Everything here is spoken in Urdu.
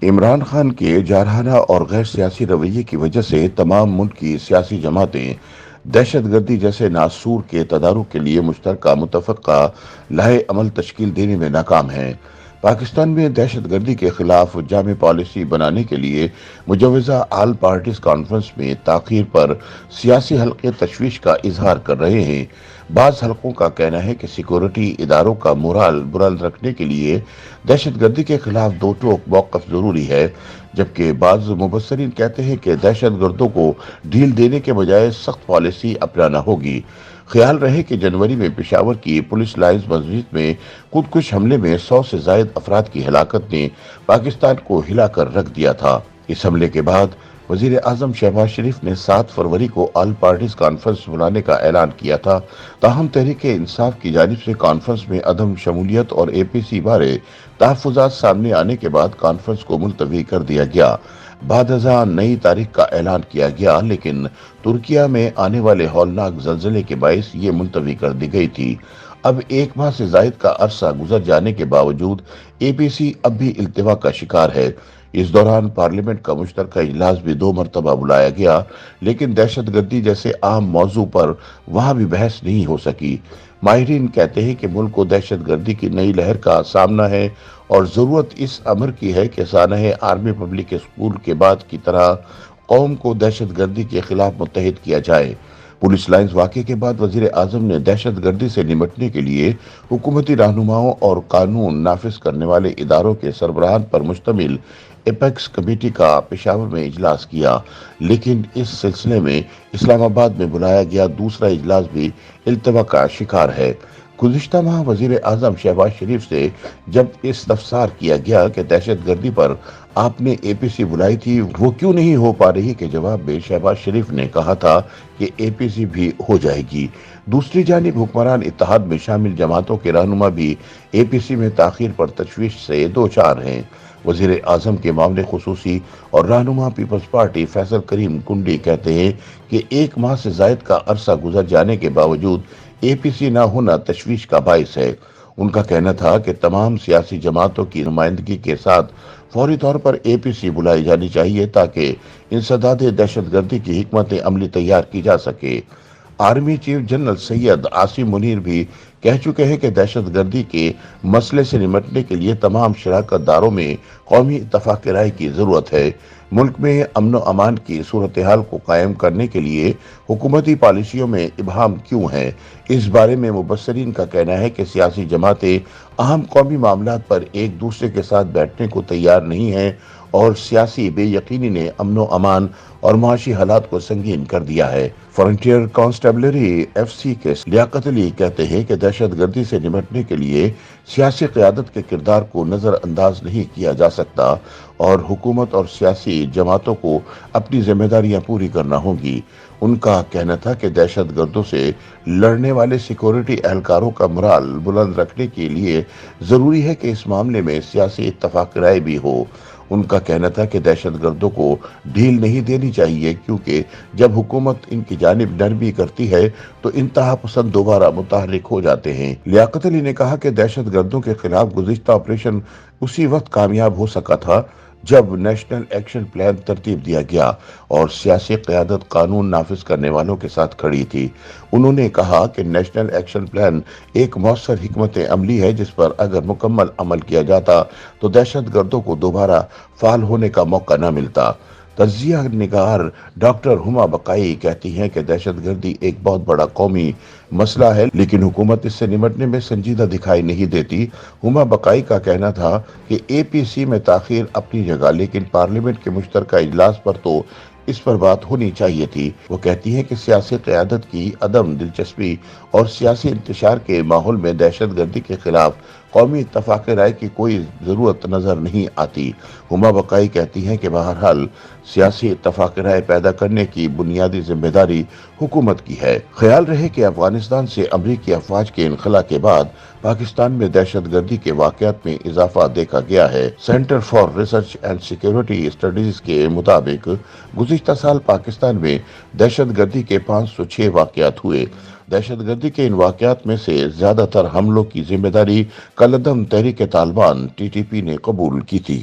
عمران خان کے جارحانہ اور غیر سیاسی رویے کی وجہ سے تمام ملک کی سیاسی جماعتیں دہشت گردی جیسے ناسور کے تدارک کے لیے مشترکہ متفقہ لائحہ عمل تشکیل دینے میں ناکام ہیں۔ پاکستان میں دہشت گردی کے خلاف جامع پالیسی بنانے کے لیے مجوزہ آل پارٹیز کانفرنس میں تاخیر پر سیاسی حلقے تشویش کا اظہار کر رہے ہیں۔ بعض حلقوں کا کہنا ہے کہ سیکورٹی اداروں کا مورال بلند رکھنے کے لیے دہشت گردی کے خلاف دو ٹوک موقف ضروری ہے، جبکہ بعض مبصرین کہتے ہیں کہ دہشت گردوں کو ڈھیل دینے کے بجائے سخت پالیسی اپنانا ہوگی۔ خیال رہے کہ جنوری میں پشاور کی پولیس لائنز مسجد میں خودکش حملے میں 100 سے زائد افراد کی ہلاکت نے پاکستان کو ہلا کر رکھ دیا تھا۔ اس حملے کے بعد وزیر اعظم شہباز شریف نے 7 فروری کو آل پارٹیز کانفرنس بلانے کا اعلان کیا تھا، تاہم تحریک انصاف کی جانب سے کانفرنس میں عدم شمولیت اور اے پی سی بارے تحفظات سامنے آنے کے بعد کانفرنس کو ملتوی کر دیا گیا۔ بعد ازاں نئی تاریخ کا اعلان کیا گیا، لیکن ترکیہ میں آنے والے ہولناک زلزلے کے باعث یہ ملتوی کر دی گئی تھی۔ اب 1 ماہ سے زائد کا عرصہ گزر جانے کے باوجود اے پی سی اب بھی التوا کا شکار ہے۔ اس دوران پارلیمنٹ کا مشترکہ اجلاس بھی 2 مرتبہ بلایا گیا، لیکن دہشت گردی جیسے عام موضوع پر وہاں بھی بحث نہیں ہو سکی۔ ماہرین کہتے ہیں کہ ملک کو دہشت گردی کی نئی لہر کا سامنا ہے اور ضرورت اس امر کی ہے کہ سانحہ آرمی پبلک اسکول کے بعد کی طرح قوم کو دہشت گردی کے خلاف متحد کیا جائے۔ پولیس لائنز واقعے کے بعد وزیر اعظم نے دہشت گردی سے نمٹنے کے لیے حکومتی رہنماؤں اور قانون نافذ کرنے والے اداروں کے سربراہان پر مشتمل ایپیکس کمیٹی کا پشاور میں اجلاس کیا، لیکن اس سلسلے میں اسلام آباد میں بلایا گیا دوسرا اجلاس بھی التوا کا شکار ہے۔ گزشتہ ماہ وزیر اعظم شہباز شریف سے جب استفسار کیا گیا کہ دہشت گردی پر آپ نے اے پی سی بلائی تھی وہ کیوں نہیں ہو پا رہی، کے جواب میں شہباز شریف نے کہا تھا کہ اے پی سی بھی ہو جائے گی۔ دوسری جانب حکمران اتحاد میں شامل جماعتوں کے رہنما بھی اے پی سی میں تاخیر پر تشویش سے دوچار ہیں۔ وزیر اعظم کے معاملے خصوصی اور رہنما پیپلز پارٹی فیصل کریم کنڈی کہتے ہیں کہ 1 ماہ سے زائد کا عرصہ گزر جانے کے باوجود اے پی سی نہ ہونا تشویش کا باعث ہے۔ ان کا کہنا تھا کہ تمام سیاسی جماعتوں کی نمائندگی کے ساتھ فوری طور پر اے پی سی بلائی جانی چاہیے تاکہ انسداد دہشت گردی کی حکمت عملی تیار کی جا سکے۔ Army chief general Syed Asim Munir بھی کہہ چکے ہیں کہ دہشت گردی کے مسئلے سے نمٹنے کے لیے تمام شراکت داروں میں قومی اتفاق رائے کی ضرورت ہے۔ ملک میں امن و امان کی صورتحال کو قائم کرنے کے لیے حکومتی پالیسیوں میں ابہام کیوں ہے؟ اس بارے میں مبصرین کا کہنا ہے کہ سیاسی جماعتیں اہم قومی معاملات پر ایک دوسرے کے ساتھ بیٹھنے کو تیار نہیں ہیں اور سیاسی بے یقینی نے امن و امان اور معاشی حالات کو سنگین کر دیا ہے۔ فرنٹیئر کانسٹیبلری ایف سی کے لیاقت علی کہتے ہیں کہ دہشت گردی سے نمٹنے کے لیے سیاسی قیادت کے کردار کو نظر انداز نہیں کیا جا سکتا اور حکومت اور سیاسی جماعتوں کو اپنی ذمہ داریاں پوری کرنا ہوں گی۔ ان کا کہنا تھا کہ دہشت گردوں سے لڑنے والے سیکورٹی اہلکاروں کا مرال بلند رکھنے کے لیے ضروری ہے کہ اس معاملے میں سیاسی اتفاق رائے بھی ہو۔ ان کا کہنا تھا کہ دہشت گردوں کو ڈھیل نہیں دینی چاہیے کیونکہ جب حکومت ان کی جانب نرمی کرتی ہے تو انتہا پسند دوبارہ متحرک ہو جاتے ہیں۔ لیاقت علی نے کہا کہ دہشت گردوں کے خلاف گزشتہ آپریشن اسی وقت کامیاب ہو سکا تھا جب نیشنل ایکشن پلان ترتیب دیا گیا اور سیاسی قیادت قانون نافذ کرنے والوں کے ساتھ کھڑی تھی۔ انہوں نے کہا کہ نیشنل ایکشن پلان ایک مؤثر حکمت عملی ہے جس پر اگر مکمل عمل کیا جاتا تو دہشت گردوں کو دوبارہ فعال ہونے کا موقع نہ ملتا۔ تجزیہ نگار ڈاکٹر ہما بقائی کہتی ہیں کہ دہشت گردی ایک بہت بڑا قومی مسئلہ ہے لیکن حکومت اس سے نمٹنے میں سنجیدہ دکھائی نہیں دیتی۔ ہما بقائی کا کہنا تھا کہ اے پی سی میں تاخیر اپنی جگہ لیکن پارلیمنٹ کے مشترکہ اجلاس پر تو اس پر بات ہونی چاہیے تھی۔ وہ کہتی ہیں کہ سیاسی قیادت کی عدم دلچسپی اور سیاسی انتشار کے ماحول میں دہشت گردی کے خلاف قومی اتفاق رائے کی کوئی ضرورت نظر نہیں آتی۔ ہما بقائی کہتی ہیں کہ بہرحال سیاسی اتفاق رائے پیدا کرنے کی بنیادی ذمہ داری حکومت کی ہے۔ خیال رہے کہ افغانستان سے امریکی افواج کے انخلا کے بعد پاکستان میں دہشت گردی کے واقعات میں اضافہ دیکھا گیا ہے۔ Centre for research and security studies کے مطابق گزشتہ سال پاکستان میں دہشت گردی کے 506 واقعات ہوئے۔ دہشت گردی کے ان واقعات میں سے زیادہ تر حملوں کی ذمہ داری کالعدم تحریک طالبان ٹی ٹی پی نے قبول کی تھی۔